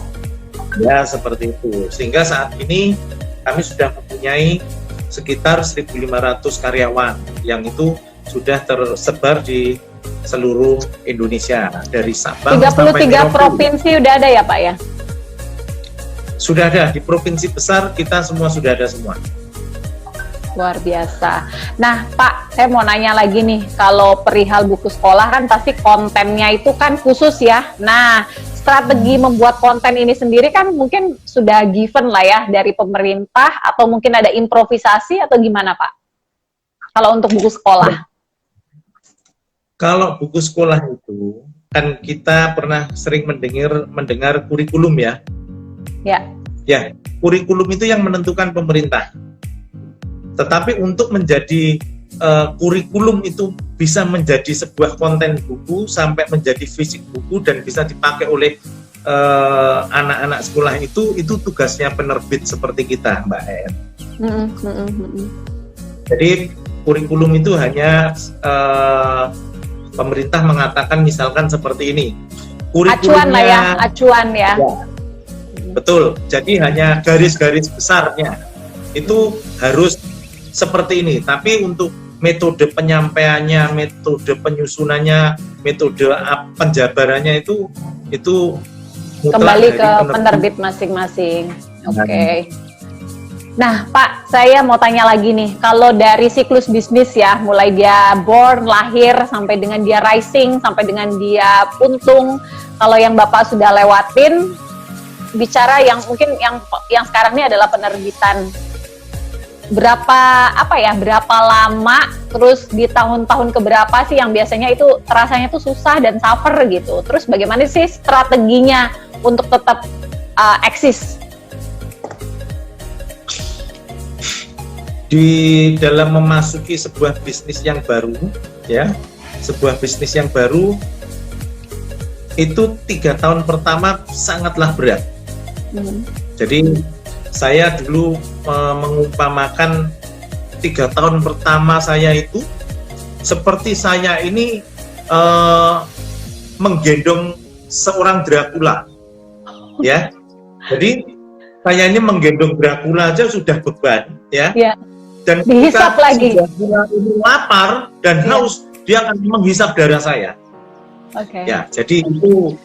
Speaker 4: Ya, seperti itu. Sehingga saat ini kami sudah mempunyai sekitar 1.500 karyawan yang itu sudah tersebar di seluruh Indonesia, dari Sabang
Speaker 2: 33 provinsi udah ada ya Pak ya?
Speaker 4: Sudah ada, di provinsi besar kita semua sudah ada semua.
Speaker 2: Luar biasa. Nah Pak, saya mau nanya lagi nih, kalau perihal buku sekolah kan pasti kontennya itu kan khusus ya. Nah, strategi membuat konten ini sendiri kan mungkin sudah given lah ya dari pemerintah, atau mungkin ada improvisasi atau gimana Pak? Kalau untuk buku sekolah?
Speaker 4: Kalau buku sekolah itu kan kita pernah sering mendengar kurikulum ya. Ya, kurikulum itu yang menentukan pemerintah. Tetapi untuk menjadi kurikulum itu bisa menjadi sebuah konten buku sampai menjadi fisik buku dan bisa dipakai oleh anak-anak sekolah, itu tugasnya penerbit seperti kita, Mbak En. Jadi kurikulum itu hanya pemerintah mengatakan misalkan seperti ini.
Speaker 2: Acuan lah ya, acuan ya.
Speaker 4: Betul. Jadi hanya garis-garis besarnya itu harus seperti ini. Tapi untuk metode penyampaiannya, metode penyusunannya, metode penjabarannya itu
Speaker 2: kembali ke penerbit masing-masing. Oke. Nah, Pak, saya mau tanya lagi nih, kalau dari siklus bisnis ya, mulai dia born, lahir, sampai dengan dia rising, sampai dengan dia puntung, kalau yang Bapak sudah lewatin, bicara yang mungkin yang sekarang ini adalah penerbitan. berapa lama, terus di tahun-tahun keberapa sih yang biasanya itu rasanya tuh susah dan suffer gitu. Terus bagaimana sih strateginya untuk tetap eksis?
Speaker 4: Di dalam memasuki sebuah bisnis yang baru, ya, sebuah bisnis yang baru itu 3 tahun pertama sangatlah berat. Jadi saya dulu mengumpamakan 3 tahun pertama saya itu seperti saya ini menggendong seorang Dracula, ya. Jadi saya ini menggendong Dracula aja sudah beban, ya. Dan
Speaker 2: dihisap lagi.
Speaker 4: Dracula ini lapar dan haus, dia akan menghisap darah saya. Ya, jadi itu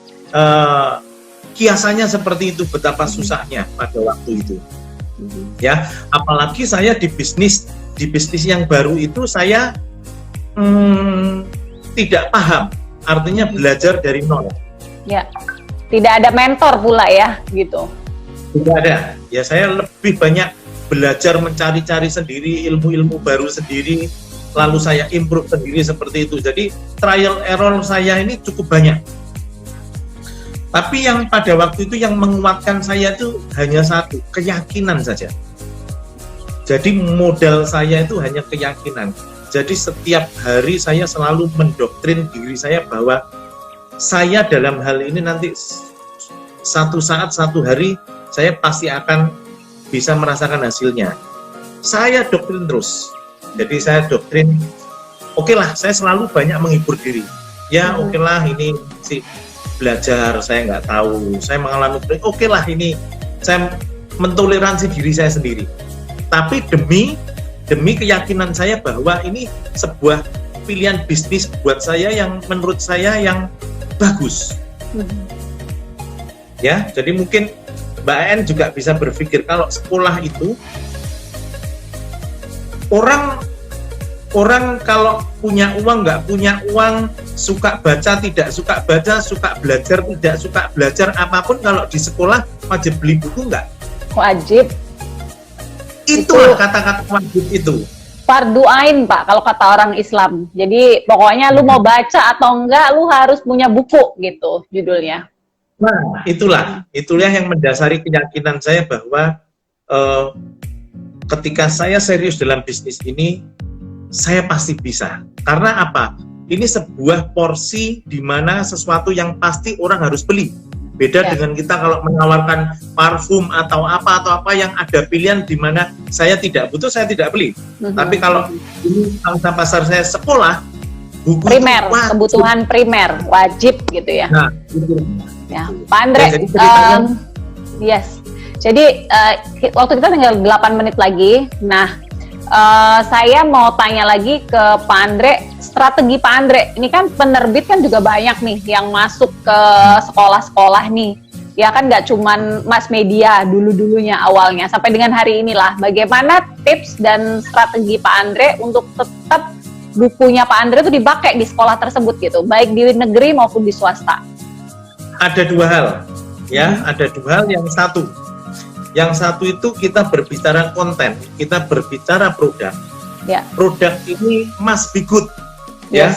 Speaker 4: kiasannya seperti itu, betapa susahnya pada waktu itu. Ya, apalagi saya di bisnis yang baru itu saya tidak paham, artinya belajar dari nol.
Speaker 2: Ya, tidak ada mentor pula ya, gitu.
Speaker 4: Tidak ada. Ya, saya lebih banyak belajar mencari-cari sendiri, ilmu-ilmu baru sendiri, lalu saya improve sendiri seperti itu. Jadi trial error saya ini cukup banyak. Tapi yang pada waktu itu yang menguatkan saya itu hanya satu, keyakinan saja. Jadi modal saya itu hanya keyakinan. Jadi setiap hari saya selalu mendoktrin diri saya bahwa saya dalam hal ini nanti satu saat, satu hari saya pasti akan bisa merasakan hasilnya. Saya doktrin terus. Jadi saya doktrin, oke lah, saya selalu banyak menghibur diri. Ya oke lah, ini sih belajar, saya nggak tahu, saya mengalami, oke lah ini, saya mentoleransi diri saya sendiri. Tapi demi keyakinan saya bahwa ini sebuah pilihan bisnis buat saya yang menurut saya yang bagus. Ya, jadi mungkin Mbak En juga bisa berpikir kalau sekolah itu orang kalau punya uang, nggak punya uang, suka baca, tidak suka baca, suka belajar, tidak suka belajar, apapun kalau di sekolah wajib beli buku nggak?
Speaker 2: Wajib.
Speaker 4: Itulah kata-kata wajib itu.
Speaker 2: Fardu ain, Pak, kalau kata orang Islam. Jadi pokoknya lu mau baca atau enggak, lu harus punya buku gitu judulnya.
Speaker 4: Nah, itulah yang mendasari keyakinan saya bahwa ketika saya serius dalam bisnis ini, saya pasti bisa. Karena apa? Ini sebuah porsi di mana sesuatu yang pasti orang harus beli. Beda dengan kita kalau menawarkan parfum atau apa yang ada pilihan di mana saya tidak butuh, saya tidak beli. Tapi kalau ini pangsa pasar saya sekolah, buku
Speaker 2: primer, kebutuhan primer, wajib gitu ya.
Speaker 4: Nah, itu.
Speaker 2: Ya, Pak Andre, yes. Jadi waktu kita tinggal 8 menit lagi. Nah, saya mau tanya lagi ke Pak Andre, strategi Pak Andre. Ini kan penerbit kan juga banyak nih yang masuk ke sekolah-sekolah nih. Ya kan nggak cuman mass media dulu-dulunya awalnya, sampai dengan hari inilah. Bagaimana tips dan strategi Pak Andre untuk tetap bukunya Pak Andre itu dipakai di sekolah tersebut gitu, baik di negeri maupun di swasta?
Speaker 4: Ada 2 hal, ya. Ada 2 hal. Yang satu itu kita berbicara konten, kita berbicara produk.
Speaker 2: Ya.
Speaker 4: Produk ini must be good, ya.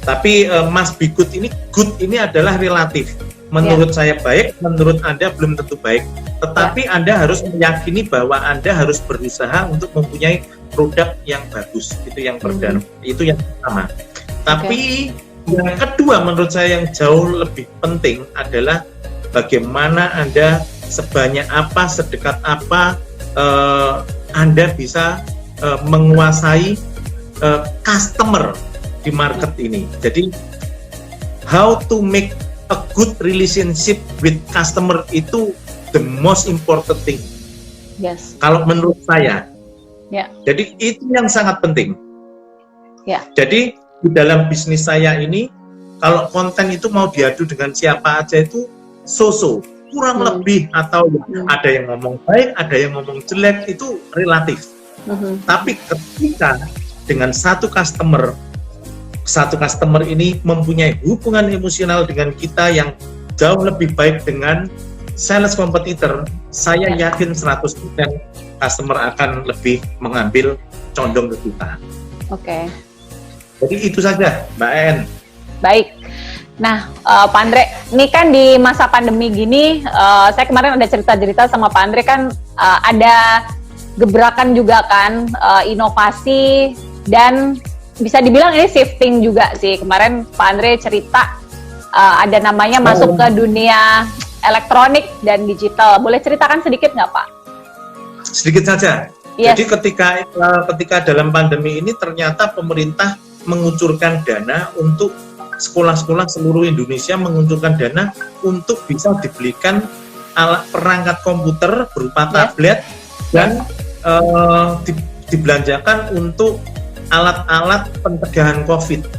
Speaker 4: Tapi must be good ini adalah relatif. Menurut saya baik, menurut Anda belum tentu baik. Tetapi Anda harus meyakini bahwa Anda harus berusaha untuk mempunyai produk yang bagus. Itu yang pertama. Itu yang pertama. Tapi yang kedua menurut saya yang jauh lebih penting adalah bagaimana Anda sebanyak apa, sedekat apa Anda bisa menguasai customer di market ini. Jadi how to make a good relationship with customer itu the most important thing.
Speaker 2: Yes.
Speaker 4: Kalau menurut saya.
Speaker 2: Ya.
Speaker 4: Jadi itu yang sangat penting.
Speaker 2: Ya.
Speaker 4: Jadi di dalam bisnis saya ini, kalau konten itu mau diadu dengan siapa aja itu so-so, kurang lebih, atau ada yang ngomong baik, ada yang ngomong jelek, itu relatif. Tapi ketika dengan satu customer ini mempunyai hubungan emosional dengan kita yang jauh lebih baik dengan sales kompetitor, saya yakin 100% customer akan lebih mengambil condong ke kita.
Speaker 2: Oke.
Speaker 4: Jadi itu saja, Mbak En.
Speaker 2: Baik. Nah, Pak Andre, ini kan di masa pandemi gini, saya kemarin ada cerita-cerita sama Pak Andre kan ada gebrakan juga kan, inovasi dan bisa dibilang ini shifting juga sih. Kemarin Pak Andre cerita ada namanya masuk ke dunia elektronik dan digital. Boleh ceritakan sedikit nggak, Pak?
Speaker 4: Sedikit saja.
Speaker 2: Yes.
Speaker 4: Jadi ketika dalam pandemi ini ternyata pemerintah mengucurkan dana untuk sekolah-sekolah seluruh Indonesia, mengucurkan dana untuk bisa dibelikan alat perangkat komputer berupa tablet dan dibelanjakan untuk alat-alat pencegahan COVID.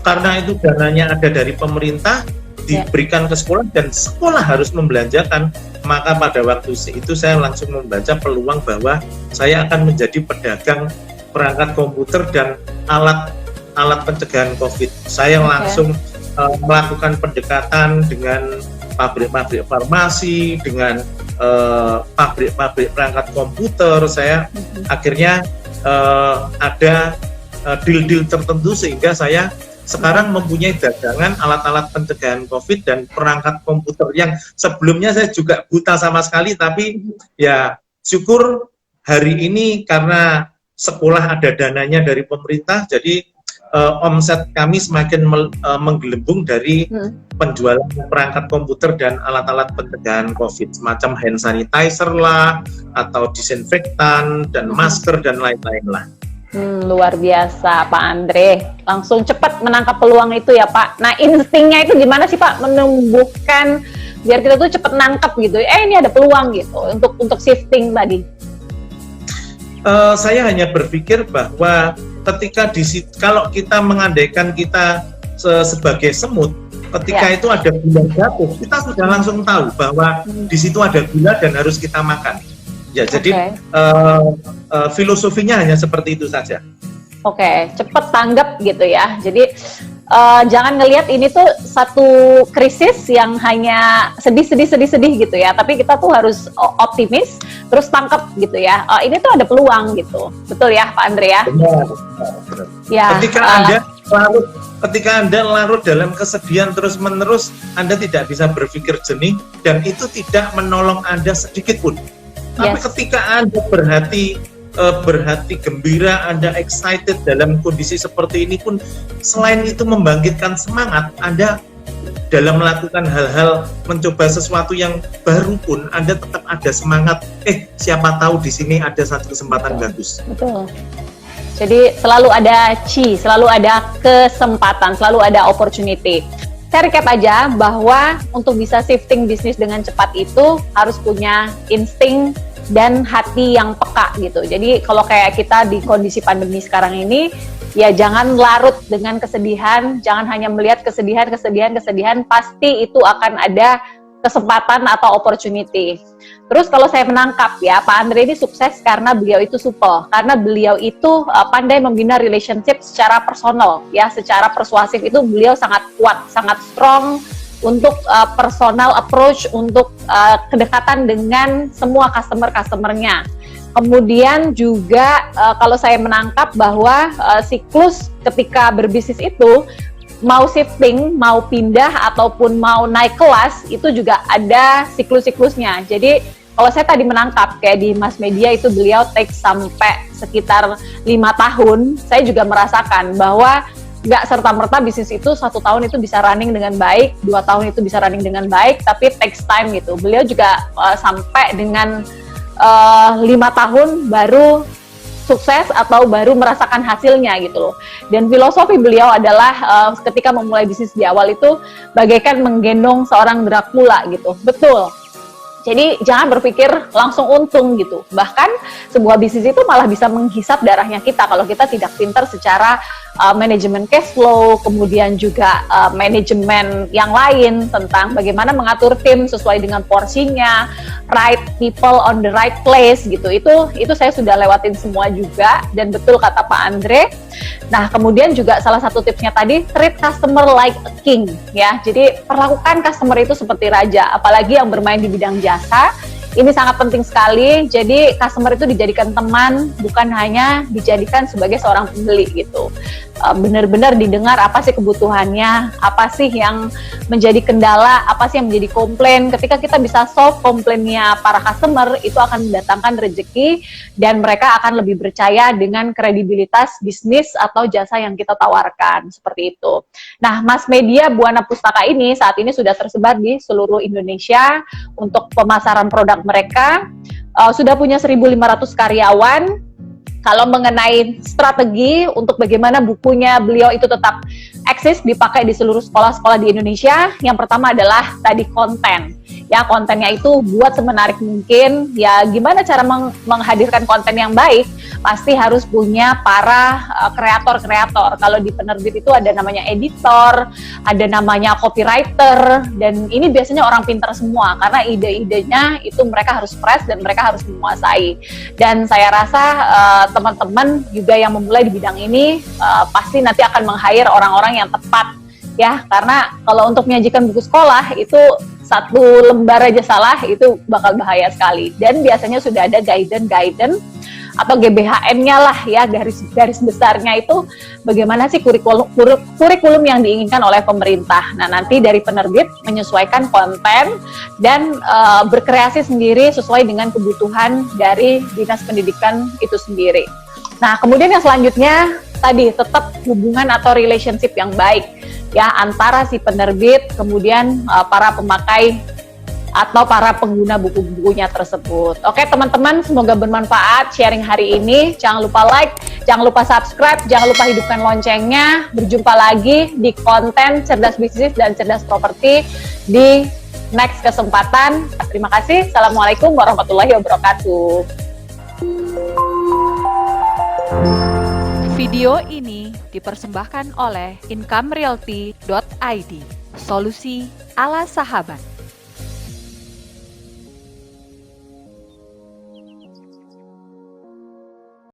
Speaker 4: Karena itu dananya ada dari pemerintah, diberikan ke sekolah dan sekolah harus membelanjakan. Maka pada waktu itu saya langsung membaca peluang bahwa saya akan menjadi pedagang perangkat komputer dan alat pencegahan COVID. Saya langsung melakukan pendekatan dengan pabrik-pabrik farmasi, dengan pabrik-pabrik perangkat komputer. Saya akhirnya ada deal-deal tertentu sehingga saya sekarang mempunyai dagangan alat-alat pencegahan COVID dan perangkat komputer yang sebelumnya saya juga buta sama sekali, tapi ya syukur hari ini karena sekolah ada dananya dari pemerintah, jadi omset kami semakin menggelembung dari penjualan perangkat komputer dan alat-alat pencegahan COVID, semacam hand sanitizer lah, atau disinfektan, dan masker, dan lain-lain lah.
Speaker 2: Luar biasa Pak Andre, langsung cepat menangkap peluang itu ya Pak. Nah instingnya itu gimana sih Pak, menumbuhkan biar kita tuh cepat nangkep gitu, ini ada peluang gitu, untuk shifting tadi.
Speaker 4: Saya hanya berpikir bahwa ketika kalau kita mengandaikan kita sebagai semut, ketika itu ada gula jatuh, kita sudah langsung tahu bahwa di situ ada gula dan harus kita makan. Ya, jadi filosofinya hanya seperti itu saja.
Speaker 2: Oke, cepat tanggap gitu ya. Jadi jangan ngelihat ini tuh satu krisis yang hanya sedih gitu ya. Tapi kita tuh harus optimis, terus tangkap gitu ya. Ini tuh ada peluang gitu. Betul ya, Pak Andre ya?
Speaker 4: Benar.
Speaker 2: Ya.
Speaker 4: Ketika Anda larut dalam kesedihan terus-menerus, Anda tidak bisa berpikir jernih dan itu tidak menolong Anda sedikit pun. Tapi ketika Anda berhati gembira, Anda excited dalam kondisi seperti ini pun, selain itu membangkitkan semangat, Anda dalam melakukan hal-hal, mencoba sesuatu yang baru pun, Anda tetap ada semangat, siapa tahu di sini ada satu kesempatan bagus.
Speaker 2: Betul. Jadi selalu ada selalu ada kesempatan, selalu ada opportunity. Saya recap aja bahwa untuk bisa shifting bisnis dengan cepat itu harus punya insting dan hati yang peka gitu. Jadi kalau kayak kita di kondisi pandemi sekarang ini, ya jangan larut dengan kesedihan, jangan hanya melihat kesedihan, pasti itu akan ada kesempatan atau opportunity. Terus kalau saya menangkap ya, Pak Andre ini sukses karena beliau itu supel, karena beliau itu pandai membina relationship secara personal ya, secara persuasif itu beliau sangat kuat, sangat strong untuk personal approach, untuk kedekatan dengan semua customer-customernya. Kemudian juga kalau saya menangkap bahwa siklus ketika berbisnis itu mau shifting, mau pindah ataupun mau naik kelas itu juga ada siklus-siklusnya. Jadi kalau saya tadi menangkap kayak di mass media itu beliau take sampai sekitar 5 tahun, saya juga merasakan bahwa nggak serta-merta bisnis itu 1 tahun itu bisa running dengan baik, 2 tahun itu bisa running dengan baik, tapi takes time gitu. Beliau juga sampai dengan 5 tahun baru sukses atau baru merasakan hasilnya gitu loh. Dan filosofi beliau adalah ketika memulai bisnis di awal itu bagaikan menggendong seorang Dracula gitu. Betul. Jadi jangan berpikir langsung untung gitu. Bahkan sebuah bisnis itu malah bisa menghisap darahnya kita kalau kita tidak pintar secara manajemen cash flow, kemudian juga manajemen yang lain tentang bagaimana mengatur tim sesuai dengan porsinya, right people on the right place gitu. Itu saya sudah lewatin semua juga, dan betul kata Pak Andre. Nah, kemudian juga salah satu tipsnya tadi, treat customer like a king ya. Jadi perlakukan customer itu seperti raja, apalagi yang bermain di bidang jasa. Ini sangat penting sekali. Jadi customer itu dijadikan teman, bukan hanya dijadikan sebagai seorang pembeli gitu. Benar-benar didengar apa sih kebutuhannya, apa sih yang menjadi kendala, apa sih yang menjadi komplain. Ketika kita bisa solve komplainnya para customer, itu akan mendatangkan rezeki dan mereka akan lebih percaya dengan kredibilitas bisnis atau jasa yang kita tawarkan, seperti itu. Nah, mass media Buana Pustaka ini saat ini sudah tersebar di seluruh Indonesia untuk pemasaran produk mereka, sudah punya 1.500 karyawan. Kalau mengenai strategi untuk bagaimana bukunya beliau itu tetap eksis dipakai di seluruh sekolah-sekolah di Indonesia, yang pertama adalah tadi konten. Ya, kontennya itu buat semenarik mungkin. Ya, gimana cara menghadirkan konten yang baik? Pasti harus punya para kreator-kreator. Kalau di penerbit itu ada namanya editor, ada namanya copywriter, dan ini biasanya orang pintar semua karena ide-idenya itu mereka harus fresh dan mereka harus menguasai. Dan saya rasa teman-teman juga yang memulai di bidang ini pasti nanti akan meng-hire orang-orang yang tepat, ya, karena kalau untuk menyajikan buku sekolah itu satu lembar aja salah itu bakal bahaya sekali. Dan biasanya sudah ada guidance atau GBHM-nya lah ya, garis besarnya itu bagaimana sih kurikulum yang diinginkan oleh pemerintah. Nah, nanti dari penerbit menyesuaikan konten dan berkreasi sendiri sesuai dengan kebutuhan dari dinas pendidikan itu sendiri. Nah, kemudian yang selanjutnya tadi tetap hubungan atau relationship yang baik ya antara si penerbit kemudian para pemakai atau para pengguna buku-bukunya tersebut. Oke teman-teman, semoga bermanfaat sharing hari ini. Jangan lupa like, jangan lupa subscribe, jangan lupa hidupkan loncengnya. Berjumpa lagi di konten Cerdas Bisnis dan Cerdas Properti di next kesempatan. Terima kasih. Assalamualaikum warahmatullahi wabarakatuh.
Speaker 1: Video ini dipersembahkan oleh incomerealty.id, solusi ala sahabat.